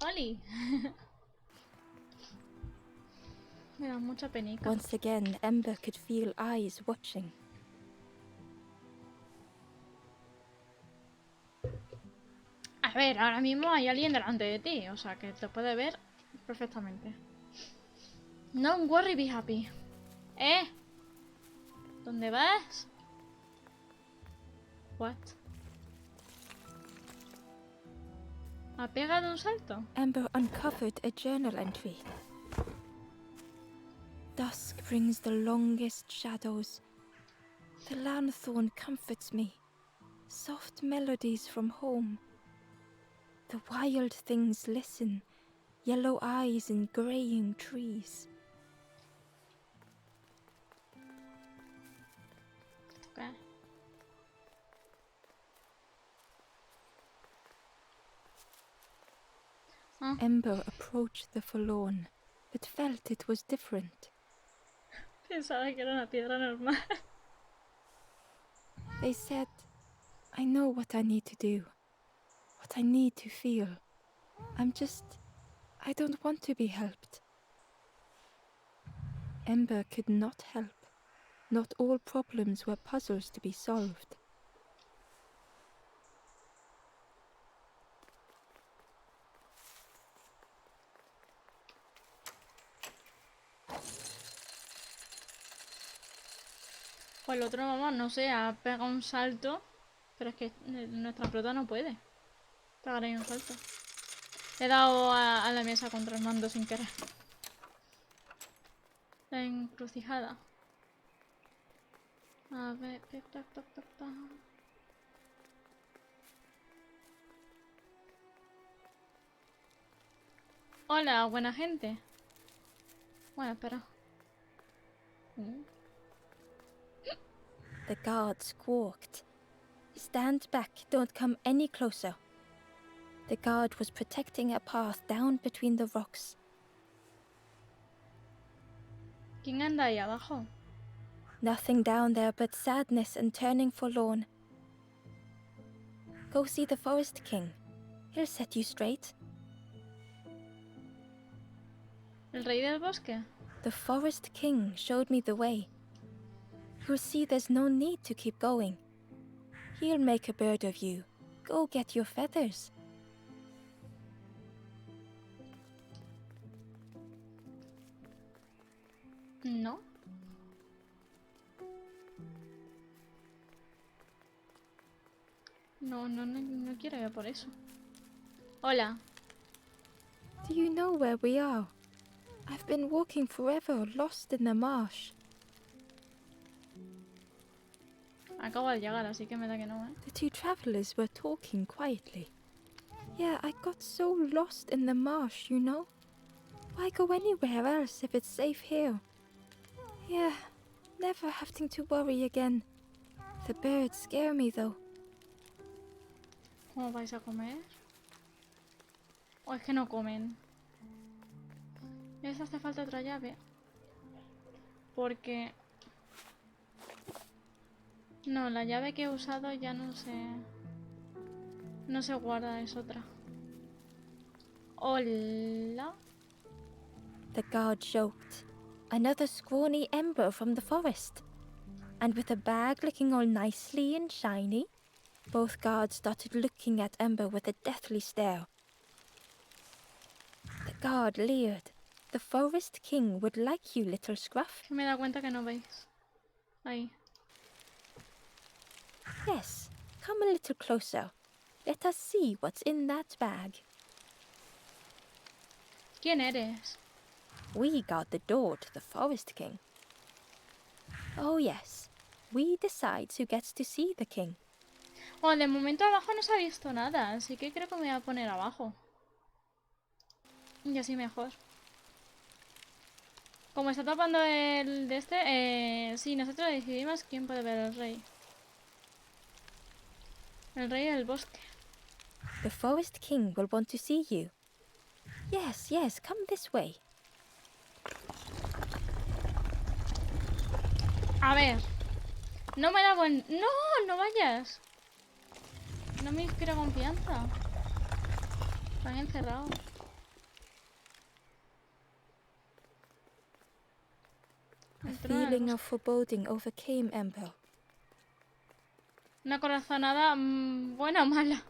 ¡Oli! Me da mucha penica. Once again, Ember could feel eyes watching. A ver, ahora mismo hay alguien delante de ti, o sea que te puede ver perfectamente. Don't worry, be happy. ¿Dónde vas? What? ¿Ha pegado un salto? Ember uncovered a journal entry. Dusk brings the longest shadows. The lanthorn comforts me. Soft melodies from home. The wild things listen. Yellow eyes in graying trees. ¿Qué? Ah, Ember approached the forlorn, but felt it was different. pensaba que era una piedra normal. They said, I know what I need to do. What I need to feel. I don't want to be helped. Ember could not help. Not all problems were puzzles to be solved. Pues el otro, vamos, no sé, ha pegado un salto. Pero es que nuestra prota no puede pegar ahí un salto. Le he dado a la mesa contra el mando sin querer. La encrucijada. A ver, Hola, buena gente. Bueno, espera. The guard squawked. Stand back, don't come any closer. The guard was protecting a path down between the rocks. ¿Quién anda ahí abajo? Nothing down there but sadness and turning forlorn. Go see the Forest King. He'll set you straight. ¿El rey del bosque? The Forest King showed me the way. You'll see there's no need to keep going. He'll make a bird of you. Go get your feathers. No. No quiero ir por eso. Hola. Do you know where we are? I've been walking forever, lost in the marsh. Acabo de llegar, así que me da que no, ¿eh? The two travelers were talking quietly. Yeah, I got so lost in the marsh, you know? Why go anywhere else if it's safe here? Yeah, never having to worry again. The birds scare me though. ¿Cómo vais a comer? ¿O es que no comen? ¿Les hace falta otra llave? Porque... No, la llave que he usado ya no se... No se guarda, es otra. Hola. The guard joked. Another scrawny Ember from the forest. And with a bag looking all nicely and shiny, both guards started looking at Ember with a deathly stare. The guard leered. The Forest King would like you, little scruff. Me da cuenta que no veis. Ahí. Yes, come a little closer. Let us see what's in that bag. ¿Quién eres? We guard the door to the Forest King. Oh yes, we decide who gets to see the king. Bueno, de momento abajo no se ha visto nada, así que creo que me voy a poner abajo. Y así mejor. Como está tapando el de este, sí, nosotros decidimos quién puede ver al rey. El rey del bosque. The Forest King will want to see you. Yes, yes, come this way. A ver. No me da buen... ¡No! ¡No vayas! No me inspira confianza. Están encerrados. A feeling of foreboding overcame Ember. Una corazonada buena o mala.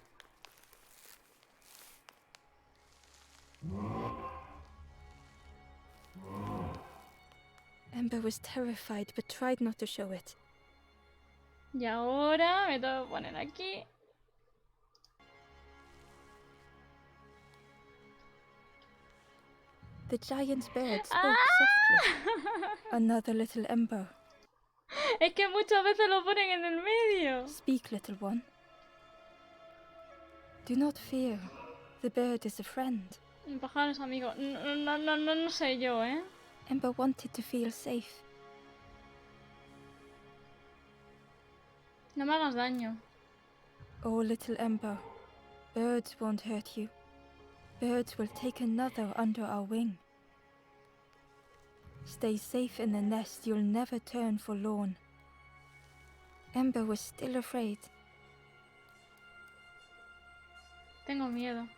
Ember was terrified but tried not to show it. Y ahora me tengo que poner aquí. The giant bird spoke softly. Another little Ember. Es que muchas veces lo ponen en el medio. Speak, little one. Do not fear. The bird is a friend. Un pájaro es amigo. No sé yo, ¿eh? Ember wanted to feel safe. No me hagas daño. Oh, little Ember. Birds won't hurt you. Birds will take another under our wing. Stay safe in the nest, you'll never turn forlorn. Ember was still afraid. Tengo miedo.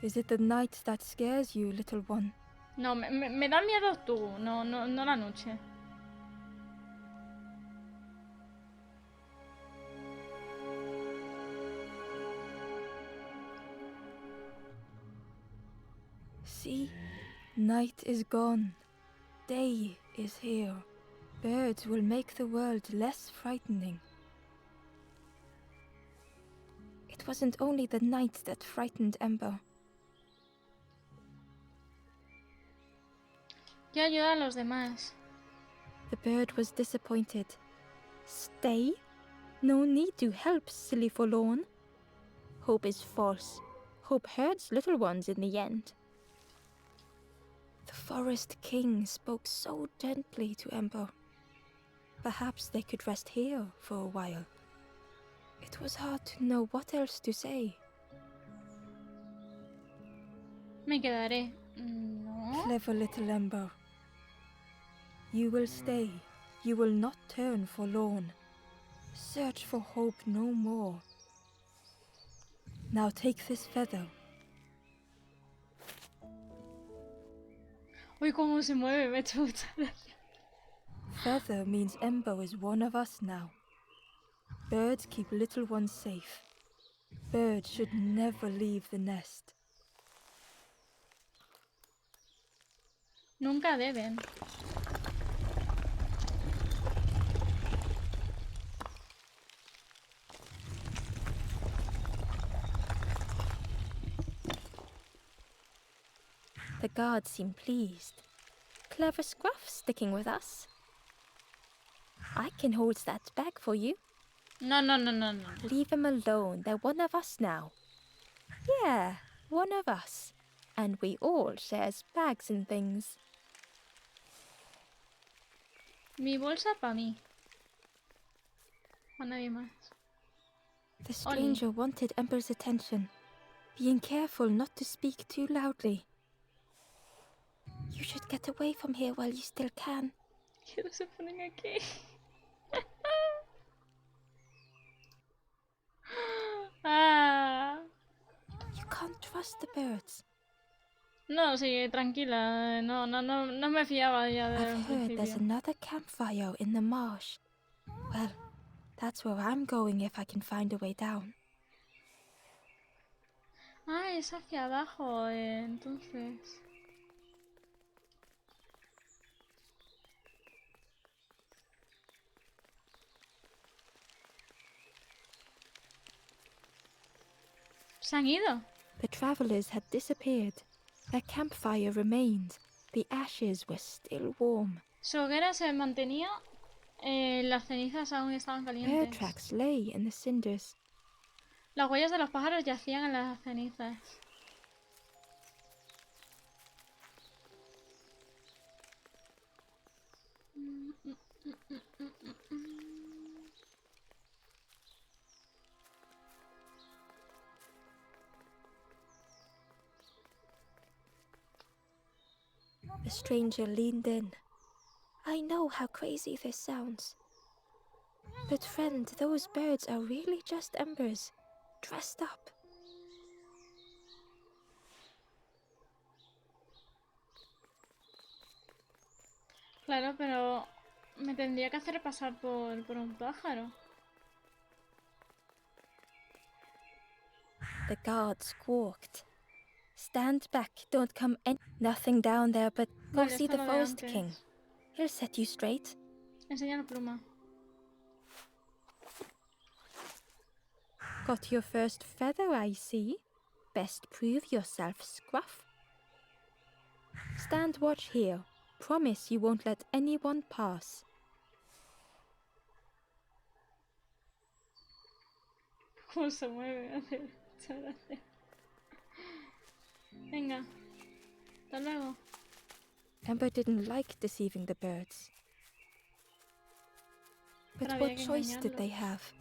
Is it the night that scares you, little one? No, me da miedo tú, no la noche. See, night is gone. Day is here. Birds will make the world less frightening. It wasn't only the night that frightened Ember. Yo ayudo a los demás. The bird was disappointed. Stay? No need to help, silly forlorn. Hope is false. Hope hurts little ones in the end. The forest king spoke so gently to Ember. Perhaps they could rest here for a while. It was hard to know what else to say. Me quedaré. No. Clever little Ember. You will stay. You will not turn forlorn. Search for hope no more. Now take this feather. Uy, cómo se mueve, me ha hecho mucha gracia. Feather means Ember is one of us now. Birds keep little ones safe. Birds should never leave the nest. Nunca deben. The guards seem pleased. Clever Scruff sticking with us. I can hold that bag for you. No. Leave them alone. They're one of us now. Yeah, one of us. And we all shares bags and things. Mi bolsa para mí. A nadie más. The stranger wanted Ember's attention, being careful not to speak too loudly. You should get away from here while you still can. ¿Qué se ponen aquí? You can't trust the birds. No, sí, tranquila. No me fiaba ya de I've heard there's another campfire in the marsh. Well, that's where I'm going if I can find a way down. Ah, es hacia abajo, entonces. Se han ido. The travelers had disappeared. Their campfire remained. The ashes were still warm. Su hoguera se mantenía. Las cenizas aún estaban Bear calientes. tracks lay in the cinders. Las huellas de los pájaros yacían en las cenizas. The stranger leaned in. I know how crazy this sounds. But friend, those birds are really just embers, dressed up. Claro, pero me tendría que hacer pasar por un pájaro. The guard squawked. Stand back, don't come in. Nothing down there, but go Vale, see esto the es lo de forest antes. king. He'll set you straight. Enseña la pluma. Got your first feather, I see. Best prove yourself, Scruff. Stand watch here. Promise you won't let anyone pass. ¿Cómo se mueve? Muchas gracias. Venga. Hasta luego. Ember didn't like deceiving the birds. But Pero había what que choice did they engañarlos. have?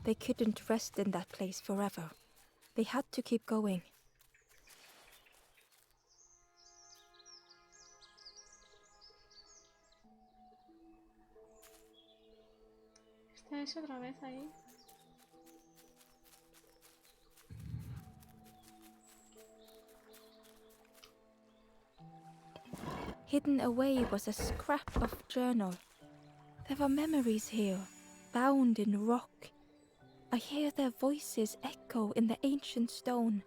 They couldn't rest in that place forever. They had to keep going. Está eso otra vez ahí. Hidden away was a scrap of journal. There were memories here, bound in rock. I hear their voices echo in the ancient stone.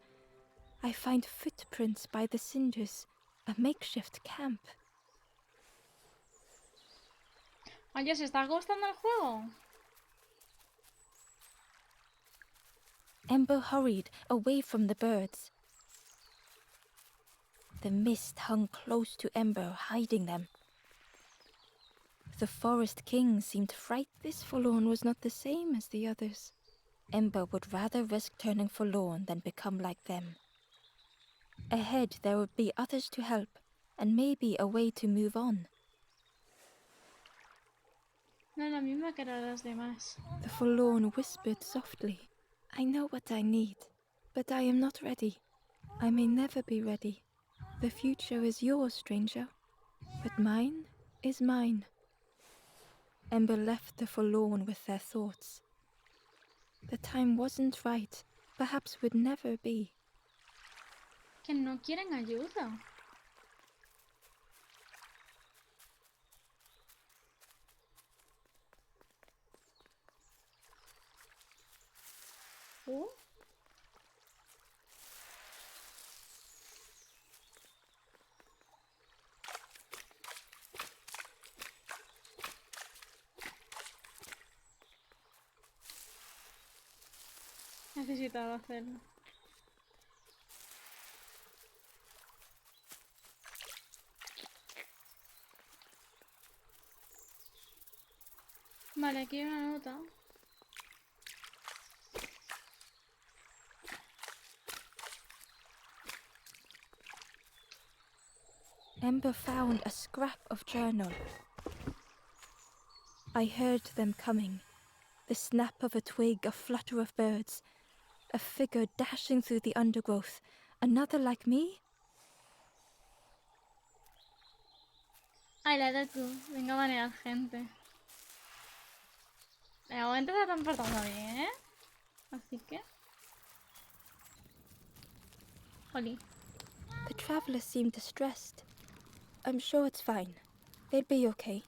I find footprints by the cinders, a makeshift camp. Oye, ¿se está gustando el juego? Ember hurried away from the birds. The mist hung close to Ember, hiding them. The forest king seemed frightened. This forlorn was not the same as the others. Ember would rather risk turning forlorn than become like them. Ahead there would be others to help, and maybe a way to move on. No es la misma que eran las demás. The forlorn whispered softly, I know what I need, but I am not ready. I may never be ready. The future is yours, stranger, but mine is mine. Ember left the forlorn with their thoughts. The time wasn't right, perhaps would never be. Que no quieren ayuda. Necesitaba hacerlo. Vale, aquí hay una nota. Ember found a scrap of journal. I heard them coming. The snap of a twig, a flutter of birds. A figure dashing through the undergrowth. Another like me? Ay, la de tú. Venga a manejar gente. De momento se están portando bien, ¿eh? Así que... Oli. The traveler seemed distressed. I'm sure it's fine. They'll be okay.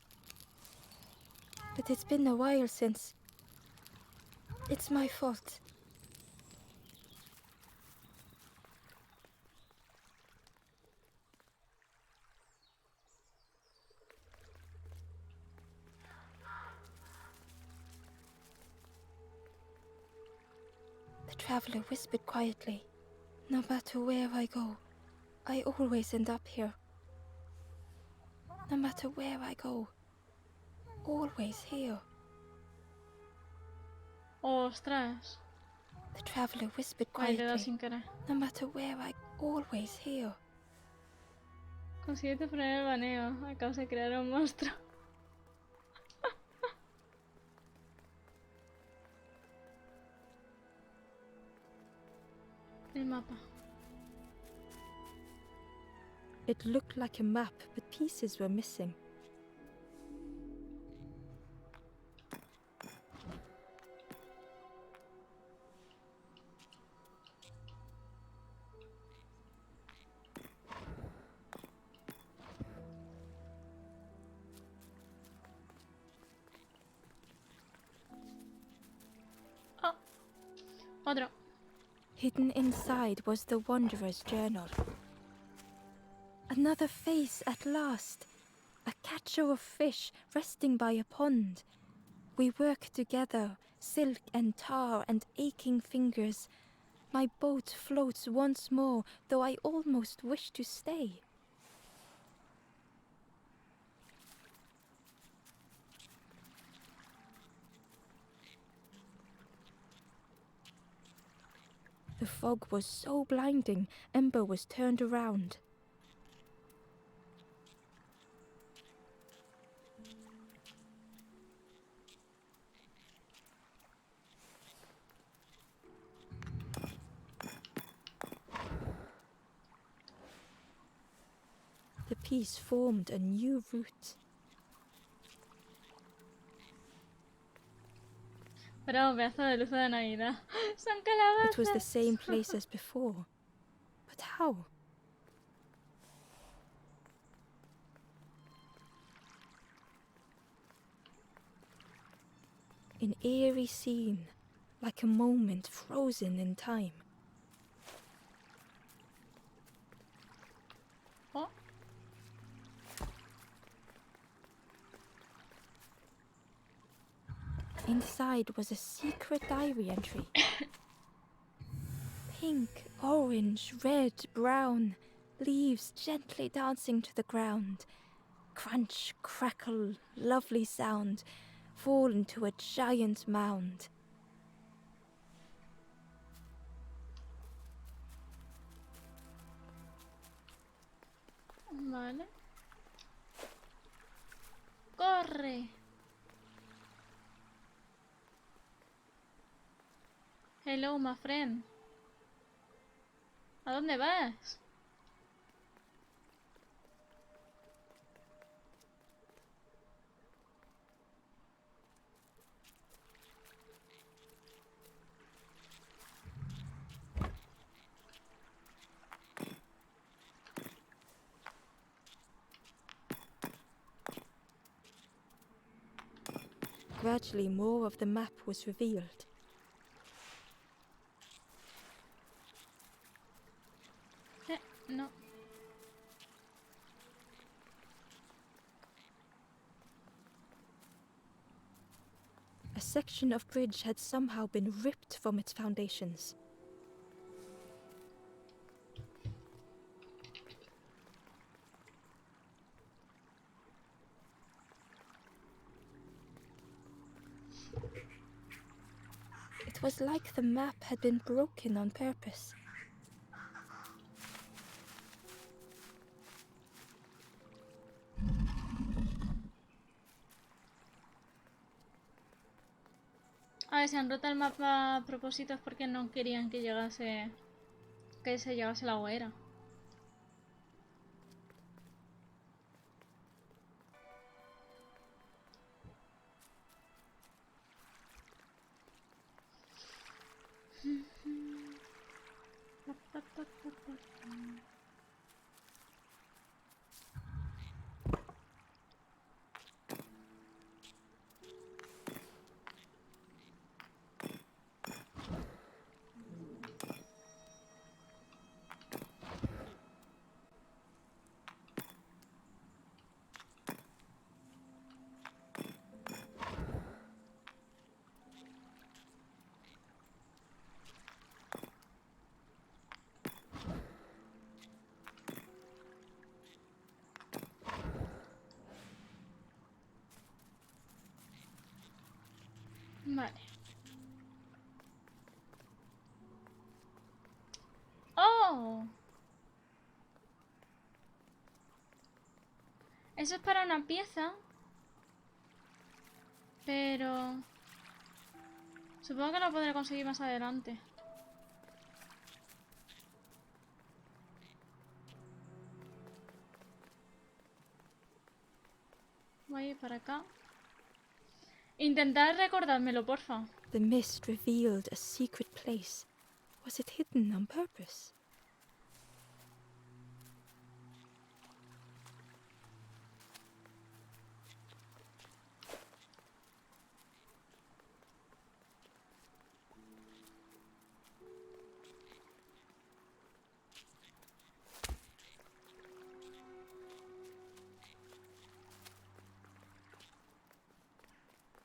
But it's been a while since... It's my fault. The traveler whispered quietly. No matter where I go, I always end up here. No matter where I go, always here. Ostras. The traveler whispered Vale, le he dado quietly. sin querer. No matter where I always here. Consiguiente frenar el baneo. Acabas de crear un monstruo. El mapa. It looked like a map, but pieces were missing. Otro. Hidden inside was the wanderer's journal. Another face at last. A catcher of fish resting by a pond. We work together, silk and tar and aching fingers. My boat floats once more, though I almost wish to stay. The fog was so blinding, Ember was turned around. The piece formed a new route. Bravo, pedazo de luz de Navidad. Son It was the calabazas. same place as before. But how? An eerie scene, like a moment frozen in time. Oh, Inside was a secret diary entry. Pink, orange, red, brown, leaves gently dancing to the ground. Crunch, crackle, lovely sound, fall into a giant mound. vale. Corre. Hello, my friend. ¿A dónde vas? Gradually, more of the map was revealed. No. A section of bridge had somehow been ripped from its foundations. It was like the map had been broken on purpose. A ver, se han roto el mapa a propósito es porque no querían que llegase... que se llegase la hoguera. Vale. ¡Oh! Eso es para una pieza. Pero... supongo que lo podré conseguir más adelante. Voy a ir para acá. Intentad recordármelo, porfa. The mist revealed a secret place. Was it hidden on purpose?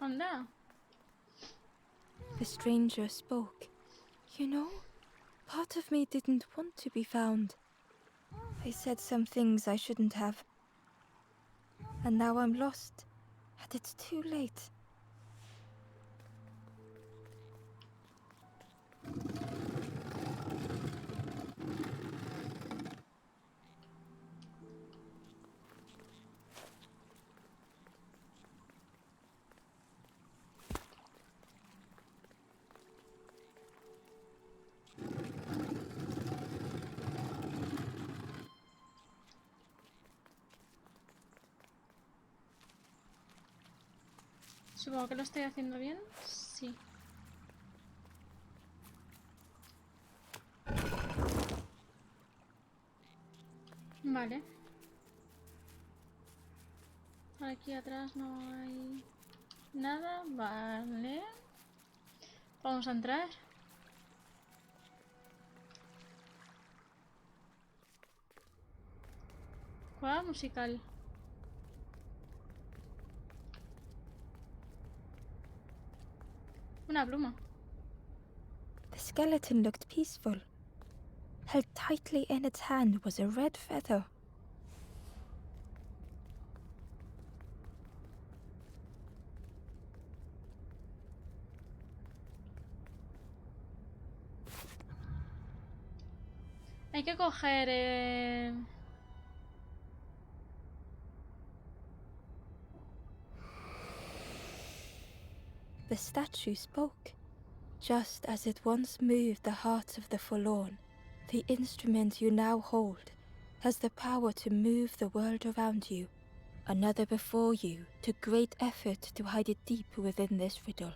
Anda. The stranger spoke. You know, part of me didn't want to be found. I said some things I shouldn't have. And now I'm lost, and it's too late. Supongo que lo estoy haciendo bien. Sí. Vale. Aquí atrás no hay nada. Vale. Vamos a entrar. Juega musical. Una pluma. The skeleton looked peaceful. Held tightly in its hand was a red feather. Hay que coger... The statue spoke. Just as it once moved the hearts of the forlorn, the instrument you now hold has the power to move the world around you. Another before you took great effort to hide it deep within this riddle.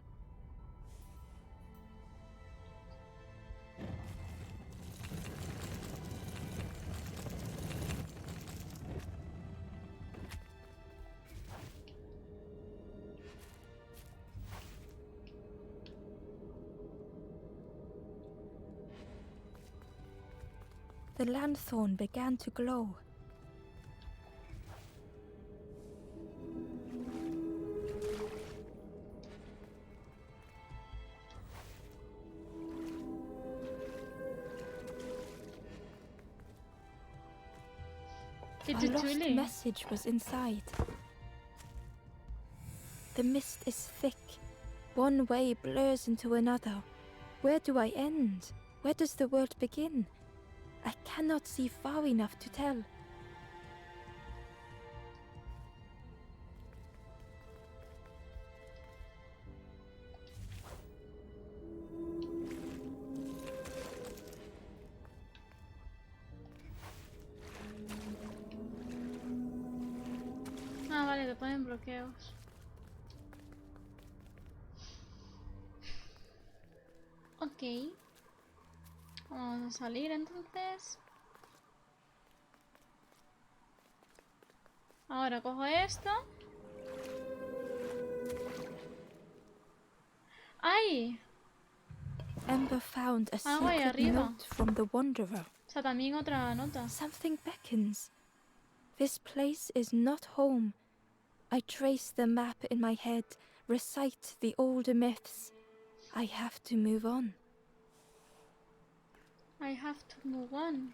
The lanthorn began to glow. A lost message was inside. The mist is thick. One way blurs into another. Where do I end? Where does the world begin? I cannot see far enough to tell. Ah, vale, te ponen bloqueos. Ok. Vamos a salir entonces. Ahora cojo esto. ¡Ay! Ember found a Algo ahí secret arriba. note from the Wanderer. O sea, también otra nota. Something beckons. This place is not home. I trace the map in my head, recite the older myths. I have to move on. I have to move on.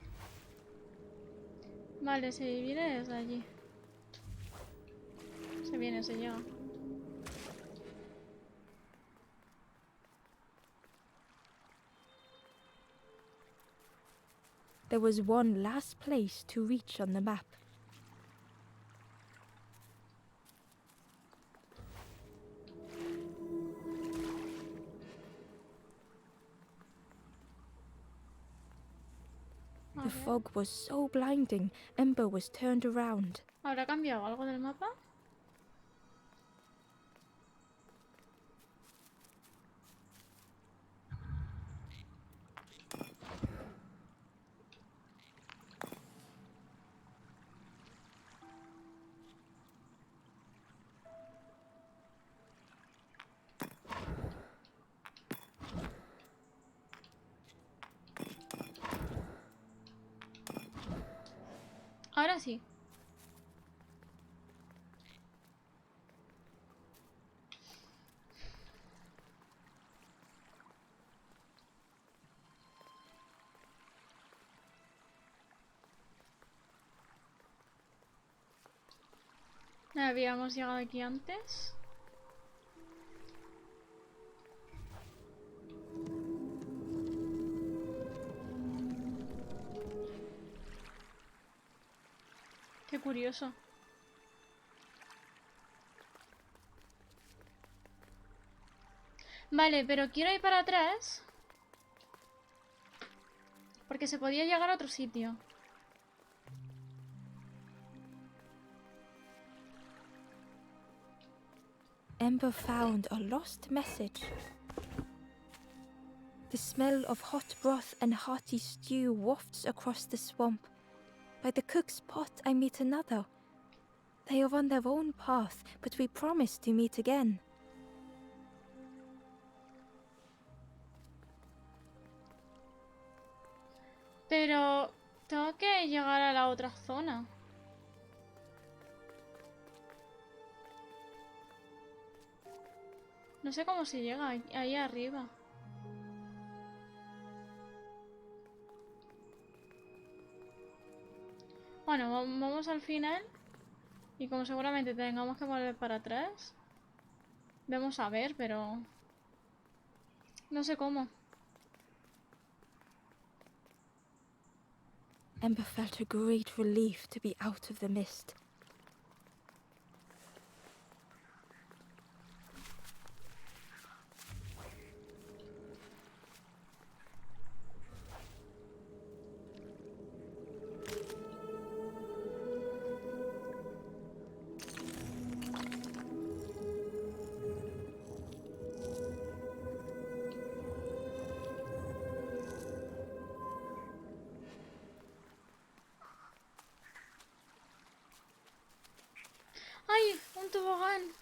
Vale, se viene desde allí. Se viene, se llega. There was one last place to reach on the map. The fog was so blinding, Ember was turned around. ¿Habrá cambiado algo del mapa? Ahora sí. Habíamos llegado aquí antes. Qué curioso. Vale, pero quiero ir para atrás. Porque se podía llegar a otro sitio. Ember found a lost message. The smell of hot broth and hearty stew wafts across the swamp. By the cook's pot I meet another. They are on their own path, but we promise to meet again. Pero tengo que llegar a la otra zona. No sé cómo se llega ahí arriba. Bueno, vamos al final. Y como seguramente tengamos que volver para atrás. Vamos a ver, pero... no sé cómo. Ember felt a great relief to be out of the mist. ¡Ay! ¡Un tobogán!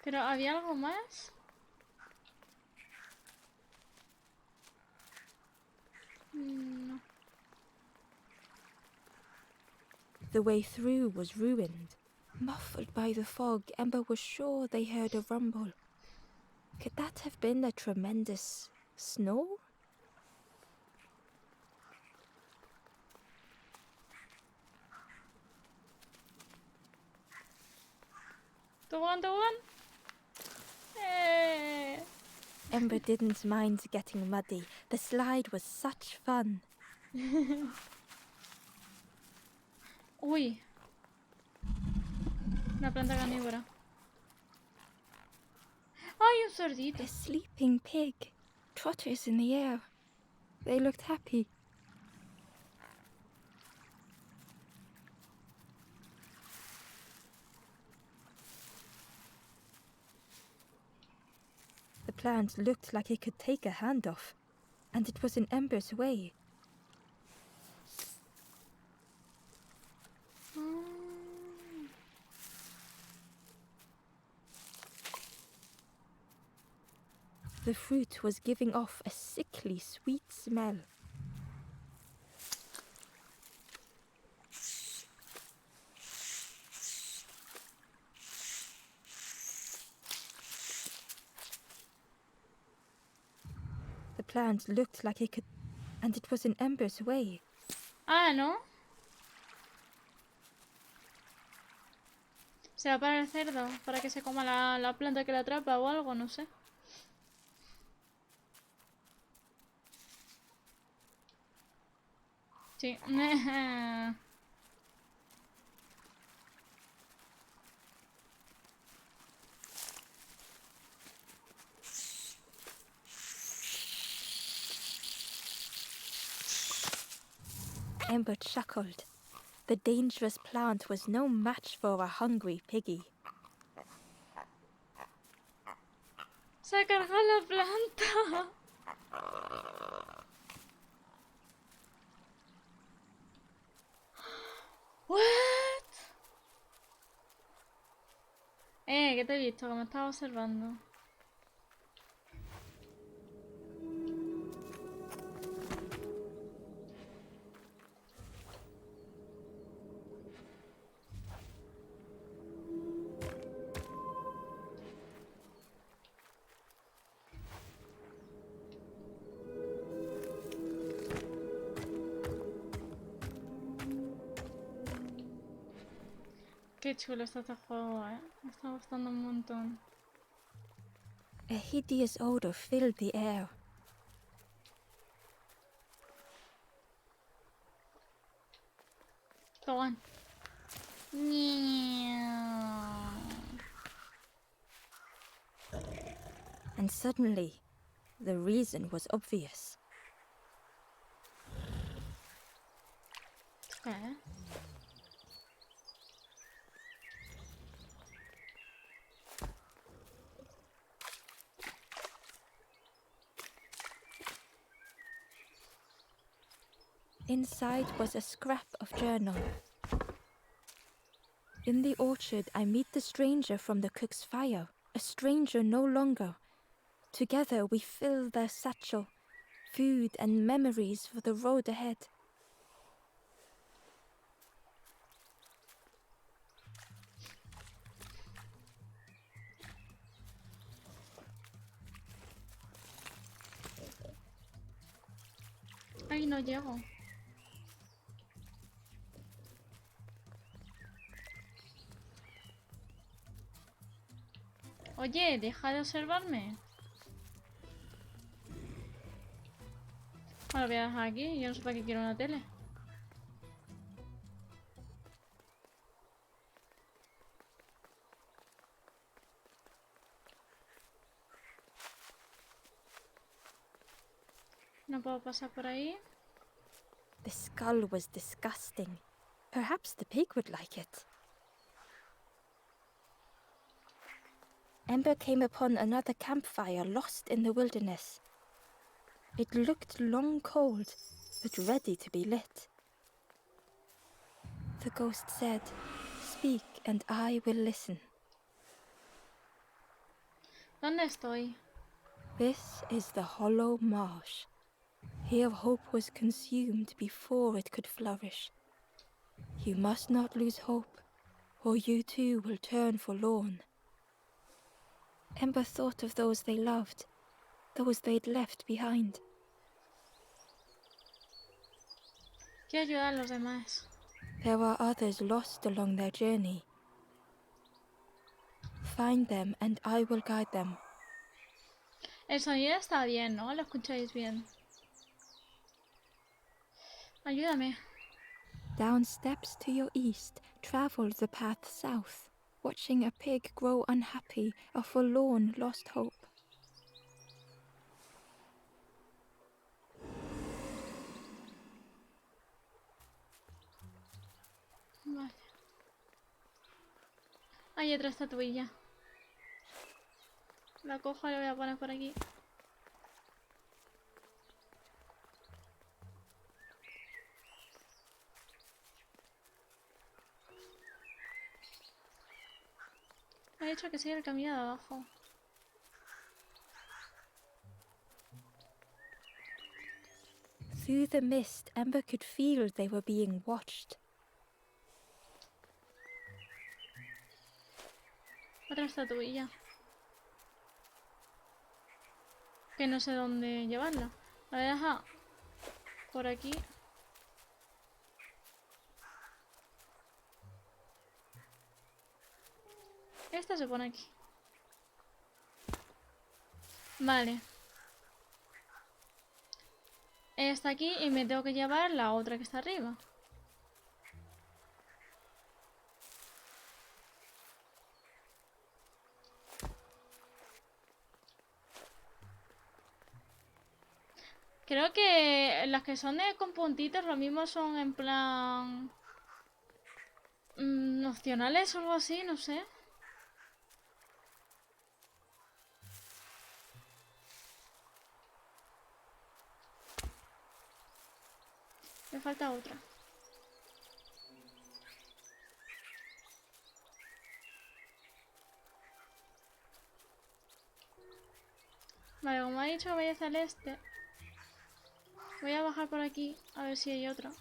¿Pero había algo más? No. The way through was ruined. Muffled by the fog, Ember was sure they heard a rumble. Could that have been a tremendous snore? ¡Tobogán, tobogán! Ember didn't mind getting muddy. The slide was such fun. Uy. Una planta carnívora. ¡Ay, un cerdito! A sleeping pig. Trotters in the air. They looked happy. The plant looked like it could take a hand off, and it was in Ember's way. The fruit was giving off a sickly sweet smell. The plant looked like it could... and it was in Ember's way. Ah, ¿no? ¿Se va para el cerdo? ¿Para que se coma la planta que la atrapa o algo? No sé. Sí. Ember chuckled. The dangerous plant was no match for a hungry piggy. Se ha cargado la planta. What? Que te he visto, que me estaba observando. Qué chulo está este juego, Me está gustando un montón. A hideous odor filled the air. Go on. And suddenly, the reason was obvious. ¿Qué? Inside was a scrap of journal. In the orchard, I meet the stranger from the cook's fire, a stranger no longer. Together we fill their satchel, food and memories for the road ahead. Ay, no llego. Oye, deja de observarme. Bueno, lo voy a dejar aquí. Yo no sé para qué quiero una tele. No puedo pasar por ahí. The skull was disgusting. Perhaps the pig would like it. Ember came upon another campfire lost in the wilderness. It looked long cold, but ready to be lit. The ghost said, "Speak and I will listen." ¿Dónde estoy? This is the hollow marsh. Here hope was consumed before it could flourish. You must not lose hope, or you too will turn forlorn. Ember thought of those they loved, those they'd left behind. Quiero ayudar a los demás. There are others lost along their journey. Find them and I will guide them. El sonido está bien, ¿no? Lo escucháis bien. Ayúdame. Down steps to your east, travel the path south, watching a pig grow unhappy, a forlorn lost hope. Vale. Hay otra estatuilla. La cojo y la voy a poner por aquí. Me ha dicho que siga el camino de abajo. Through the mist, Ember could feel they were being watched. Otra estatuilla. Que no sé dónde llevarla. La voy a dejar por aquí. Esta se pone aquí. Vale. Está aquí y me tengo que llevar la otra que está arriba. Creo que las que son con puntitos lo mismo son en plan... opcionales o algo así, no sé. Me falta otra. Vale, como ha dicho que vaya hacia el este, voy a bajar por aquí a ver si hay otra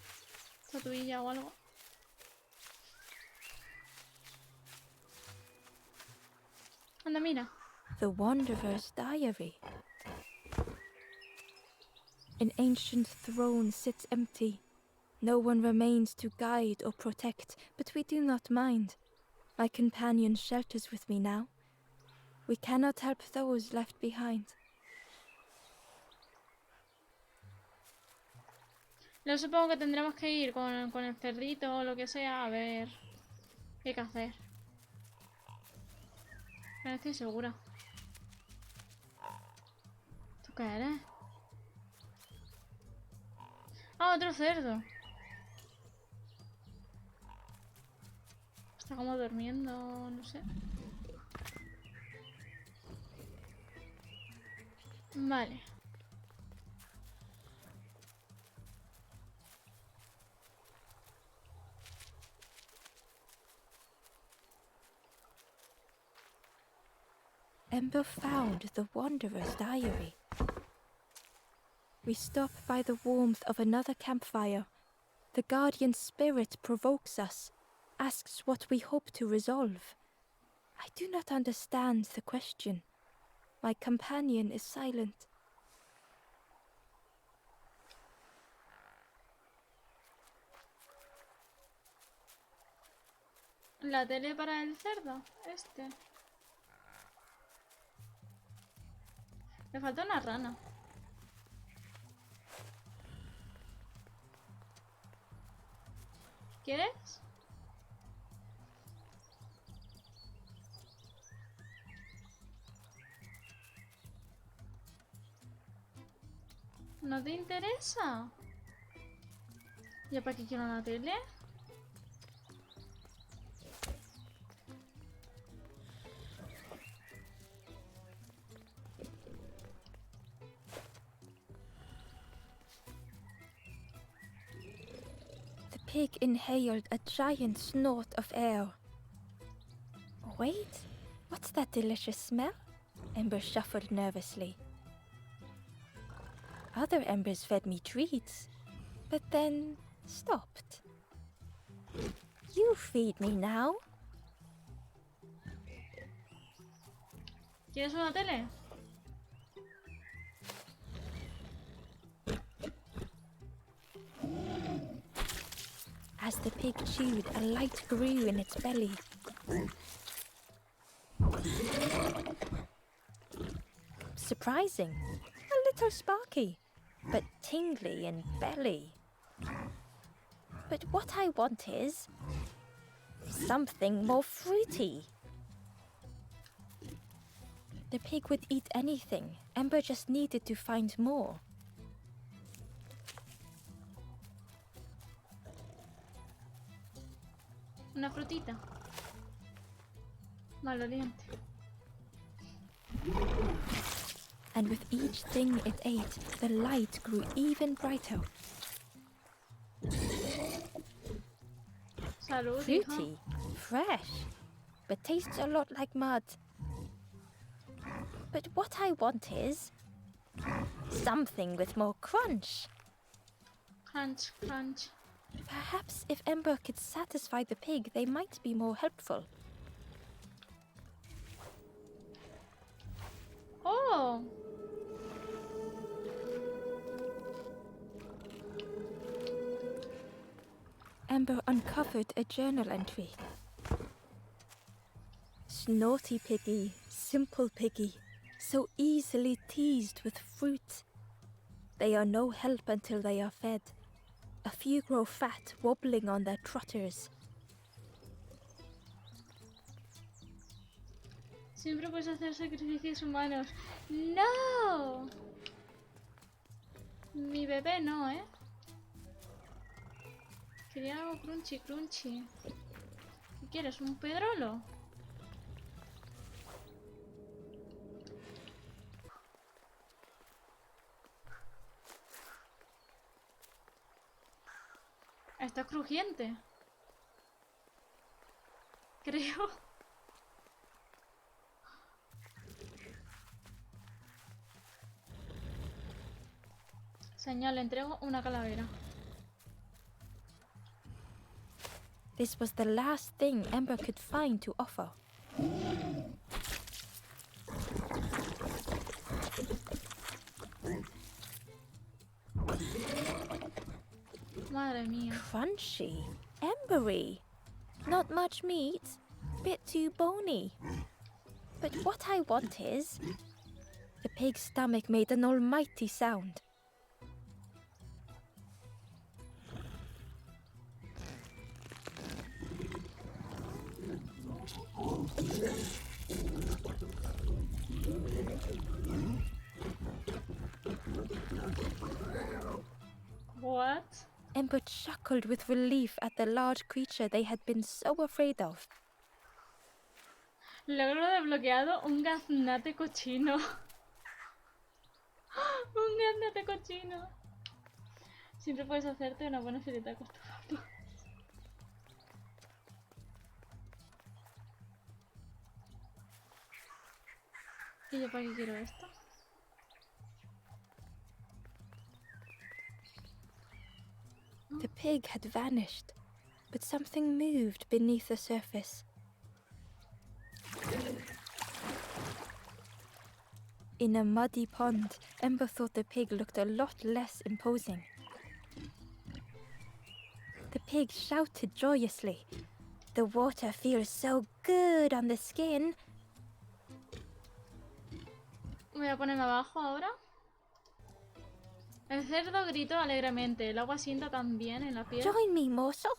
estatuilla o algo. Anda, mira. The Wanderer's Diary. An ancient throne sits empty. No one remains to guide or protect, but we do not mind. My companion shelters with me now. We cannot help those left behind. Yo supongo que tendremos que ir con el cerdito o lo que sea a ver qué hay que hacer. No estoy segura. ¿Tú qué eres? Ah, otro cerdo. Está como durmiendo, no sé. Vale. Ember found the Wanderer's diary. We stop by the warmth of another campfire. The guardian spirit provokes us, asks what we hope to resolve. I do not understand the question. My companion is silent. La tele para el cerdo, este. Le falta una rana. ¿Quieres? ¿No te interesa? ¿Ya para qué quiero una tele? The pig inhaled a giant snort of air. Wait, what's that delicious smell? Ember shuffled nervously. Other embers fed me treats, but then stopped. You feed me now. ¿Quieres una tele? As the pig chewed, a light grew in its belly. Surprising, a little sparky, but tingly in belly. But what I want is something more fruity. The pig would eat anything. Ember just needed to find more. Una frutita. Maloliente. And with each thing it ate, the light grew even brighter. Salud, hija. Fruity, fresh, but tastes a lot like mud. But what I want is something with more crunch. Crunch, crunch. Perhaps if Ember could satisfy the pig, they might be more helpful. ¡Oh! Ember uncovered a journal entry. Snorty piggy, simple piggy, so easily teased with fruit. They are no help until they are fed. A few grow fat, wobbling on their trotters. Siempre puedes hacer sacrificios humanos. ¡No! Mi bebé no, ¿eh? Quería algo crunchy, crunchy. ¿Qué quieres? ¿Un pedrolo? Está crujiente. Creo. Señor, le entrego una calavera. This was the last thing Ember could find to offer. Madre mía. Crunchy, embery. Not much meat, bit too bony. But what I want is... The pig's stomach made an almighty sound. What? Ember chuckled with relief at the large creature they had been so afraid of. Logro desbloqueado un gaznate cochino. Un gaznate cochino. Siempre puedes hacerte una buena fileta de costura. ¿Y yo para qué quiero esto? The pig had vanished, but something moved beneath the surface. In a muddy pond, Ember thought the pig looked a lot less imposing. The pig shouted joyously. The water feels so good on the skin. Voy a ponerme abajo ahora. El cerdo gritó alegremente. El agua sienta también en la piel. Join me, morsel.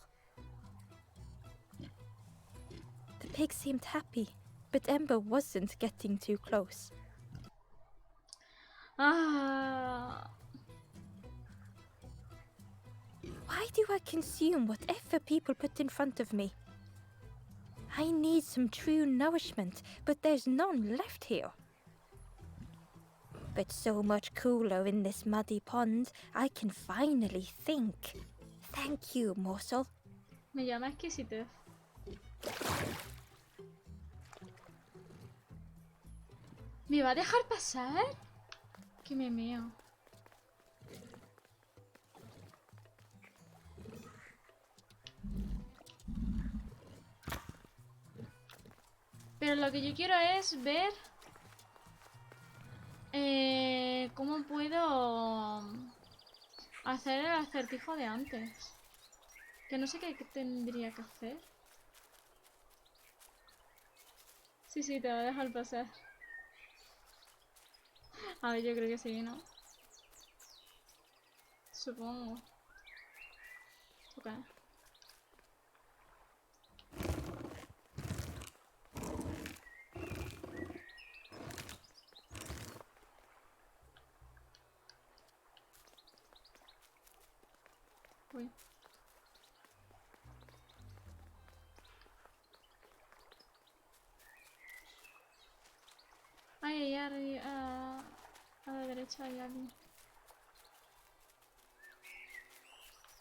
The pig seemed happy, but Ember wasn't getting too close. Ah. Why do I consume whatever people put in front of me? I need some true nourishment, but there's none left here. But so much cooler in this muddy pond, I can finally think. Thank you, morsel. Me llama exquisitez. ¿Me va a dejar pasar? Que me meo. Pero lo que yo quiero es ver cómo puedo hacer el acertijo de antes. Que no sé qué tendría que hacer. Sí, sí, te va a dejar pasar. A ver, yo creo que sí, ¿no? Supongo. Ok. Uy. Ay, ay, a la derecha hay alguien.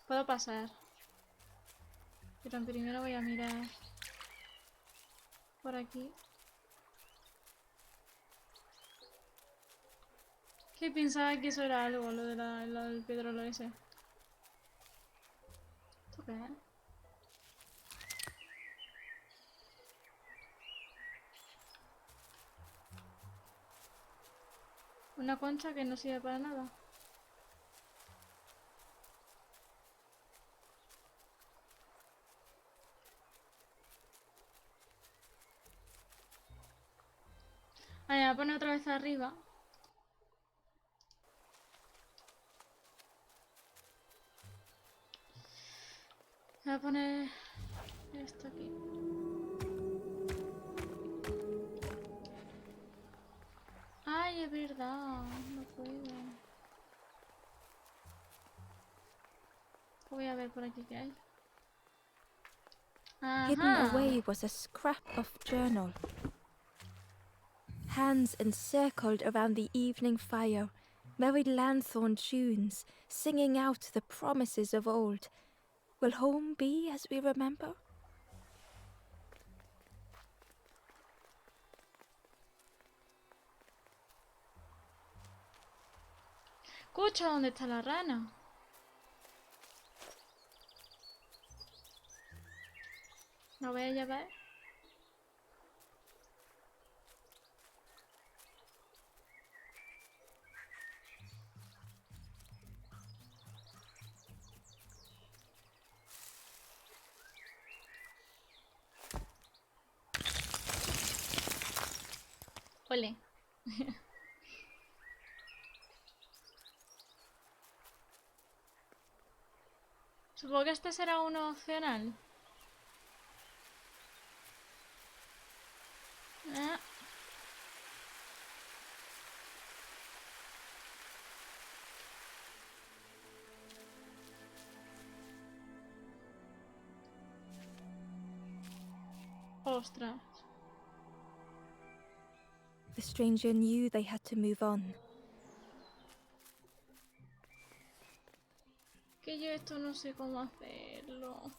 Puedo pasar. Pero primero voy a mirar por aquí. Que pensaba que eso era algo, lo del pedrolo ese. ¿Esto qué es? Una concha que no sirve para nada. Vale, me voy a poner otra vez arriba. Me voy a poner esto aquí. Ay, es verdad, no puedo. Voy a ver por aquí qué hay. Hidden Ajá. away was a scrap of journal. Hands encircled around the evening fire, merry lanthorn tunes, singing out the promises of old. Will home be as we remember? Escucha, ¿dónde está la rana? ¿La voy a llevar? Supongo que este será uno opcional. Ah. Ostras. The stranger knew they had to move on. Que yo esto no sé cómo hacerlo.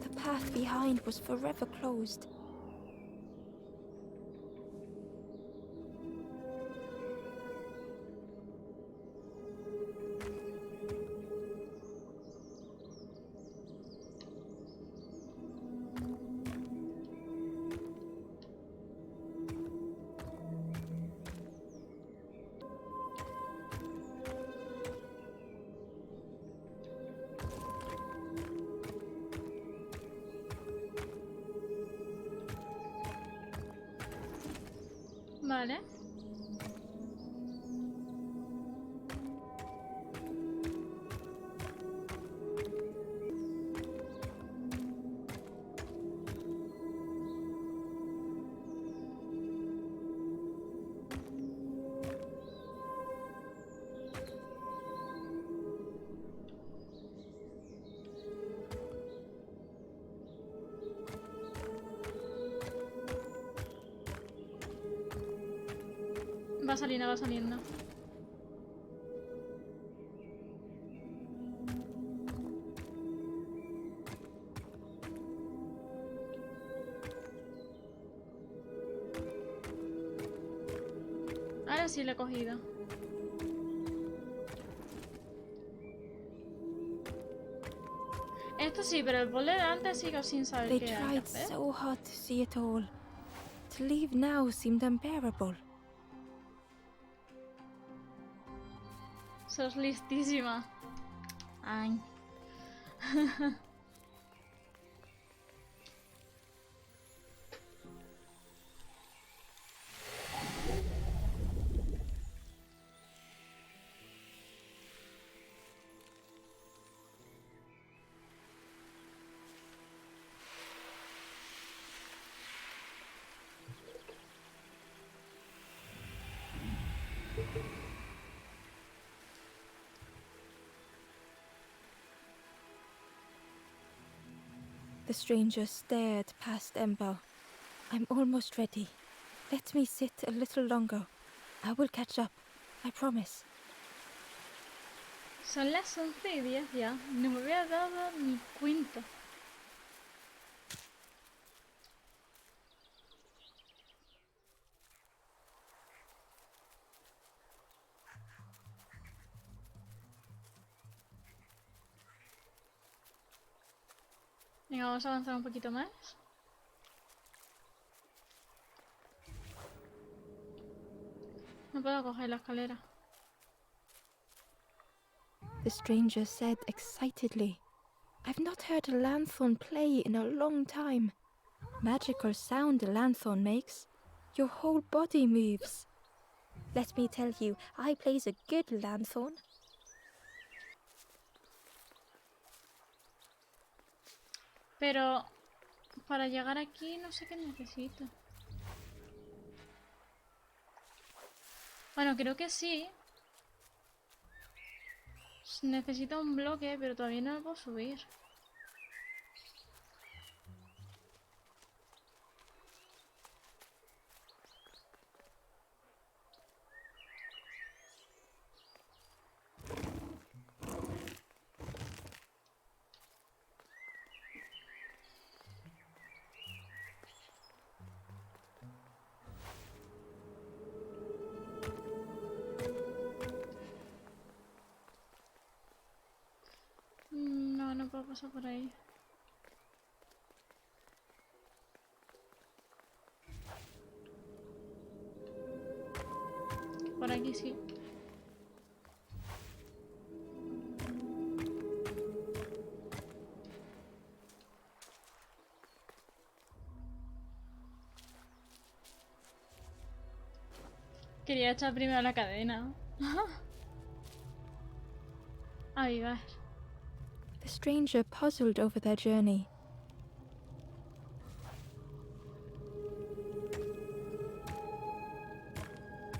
The path behind was forever closed. Vale. Va saliendo, va saliendo. Ahora sí lo he cogido. Esto sí, pero el puzzle de antes sigo sin saber They qué hay que tried hacer. so hard to see it all. To leave now seemed unbearable. Sos listísima. Ay. The stranger stared past Ember. I'm almost ready. Let me sit a little longer. I will catch up. I promise. Son las 11:10 ya. No me había dado ni cuenta. Venga, vamos a avanzar un poquito más. No puedo coger la escalera. The stranger said excitedly. I've not heard a lanthorn play in a long time. Magical sound a lanthorn makes. Your whole body moves. Let me tell you, I plays a good lanthorn. Pero para llegar aquí no sé qué necesito. Bueno, creo que sí. Necesito un bloque, pero todavía no lo puedo subir. no puedo pasar por ahí. Por aquí sí. Quería echar primero la cadena. Avivar. The stranger puzzled over their journey.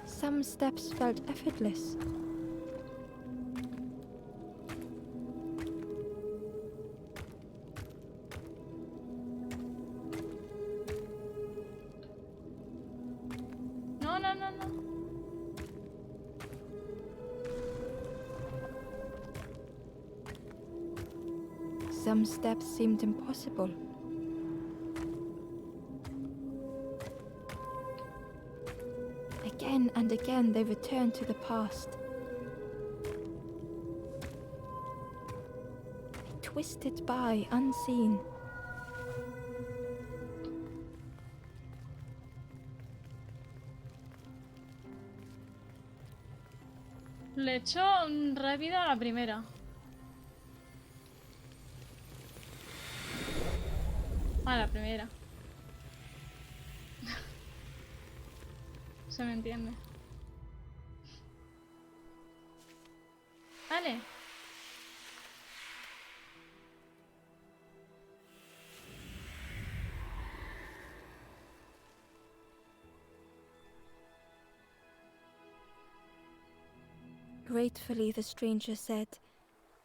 Some steps felt effortless. No, no, no, no. Some steps seemed impossible. Again and again they returned to the past. They twisted by unseen. Le echo rápido a la primera. A la primera. Se me entiende. Vale. Gratefully the stranger said,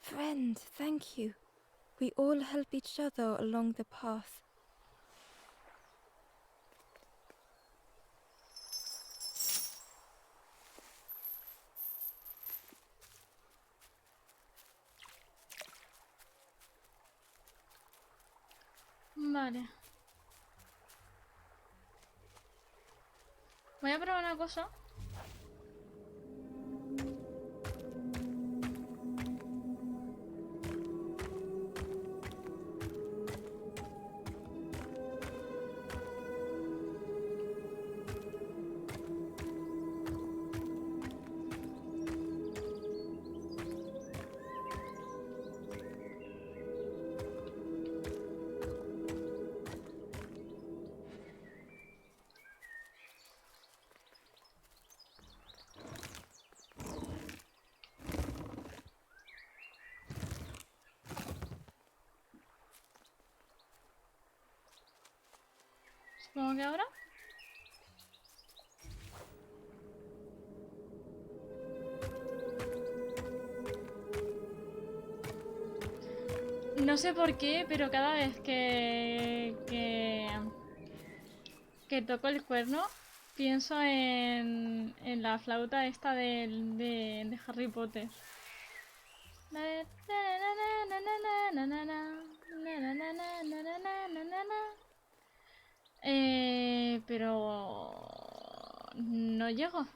"Friend, thank you. We all help each other along the path." Vale. Voy a probar una cosa. Supongo que ahora. No sé por qué, pero cada vez que toco el cuerno, pienso en la flauta esta de Harry Potter. Pero no llego.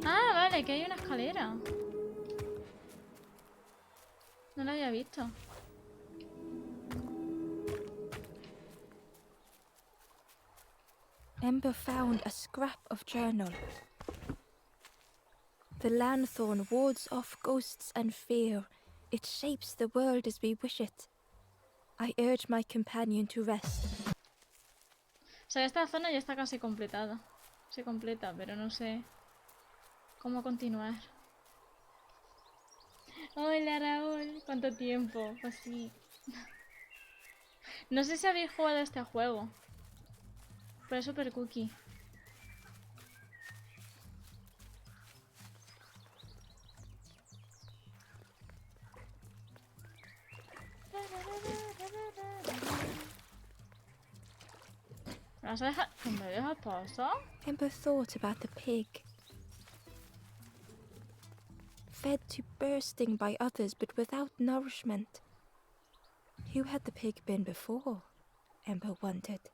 Ah, vale, que hay una escalera. No la había visto. Ember found a scrap of journal. The lanthorn wards off ghosts and fear. It shapes the world as we wish it. I urge my companion to rest. O sea, esta zona ya está casi completada. Se completa, pero no sé cómo continuar. Hola Raúl, ¿cuánto tiempo? Pues sí. No sé si habéis jugado a este juego. Pero es super cookie. ¿Me vas a dejar? ¿Me dejas pasar? Ember thought about the pig. Fed to bursting by others but without nourishment. Who had the pig been before? Ember wondered.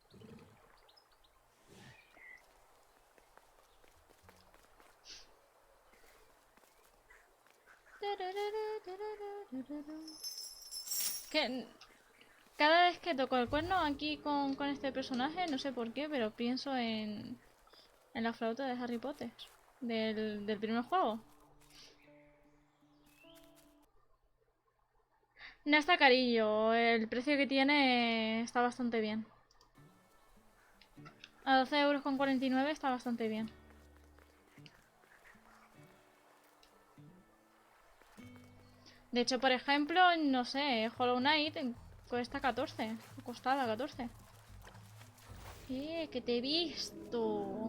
Que cada vez que toco el cuerno aquí con este personaje, no sé por qué, pero pienso en la flauta de Harry Potter, del primer juego. No está carillo, el precio que tiene está bastante bien. A 12,49 € está bastante bien. De hecho, por ejemplo, no sé, Hollow Knight cuesta 14. Costaba 14. Que te he visto.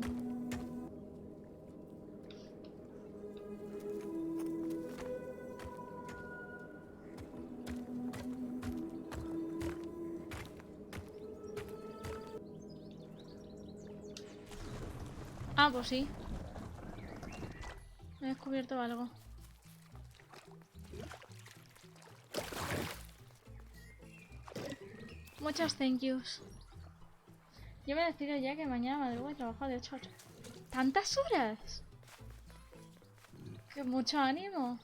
Ah, pues sí. He descubierto algo. Muchas thank yous. Yo me despido ya que mañana madrugo y trabajo de 8 a 8. ¿Tantas horas? ¡Qué mucho ánimo!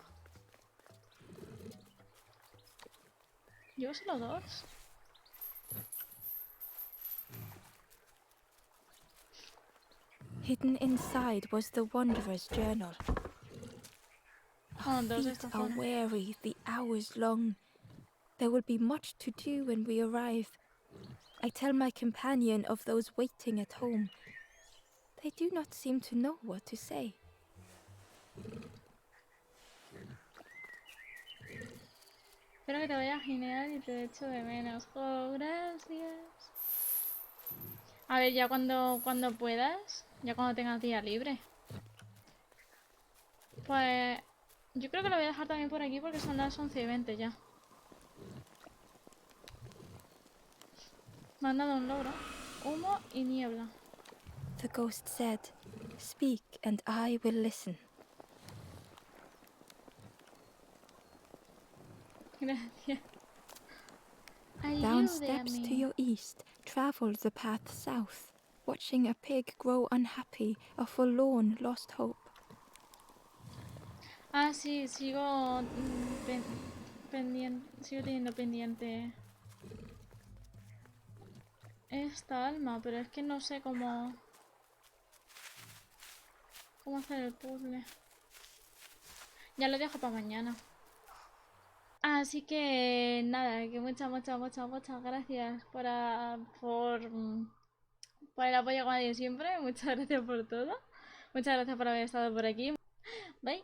Llevo solo 2. Hidden inside was the Wanderer's journal. Oh, 2 de Feet esta are zona. weary, the hours long. There will be much to do when we arrive. I tell my companion of those waiting at home. They do not seem to know what to say. Espero que te vaya genial y te echo de menos. Oh, gracias. A ver, ya cuando puedas, ya cuando tengas día libre. Pues yo creo que lo voy a dejar también por aquí porque son las 11:20 ya. Me han dado un logro. Humo y niebla. The ghost said, "Speak and I will listen." Gracias. Down Ayúdame. steps to your east, travel the path south, watching a pig grow unhappy, a forlorn lost hope. Ah, sí, sigo pendiente. Sigo teniendo pendiente esta alma, pero es que no sé cómo hacer el puzzle. Ya lo dejo para mañana. Así que nada, que muchas gracias por el apoyo como de siempre. Muchas gracias por todo. Muchas gracias por haber estado por aquí. Bye.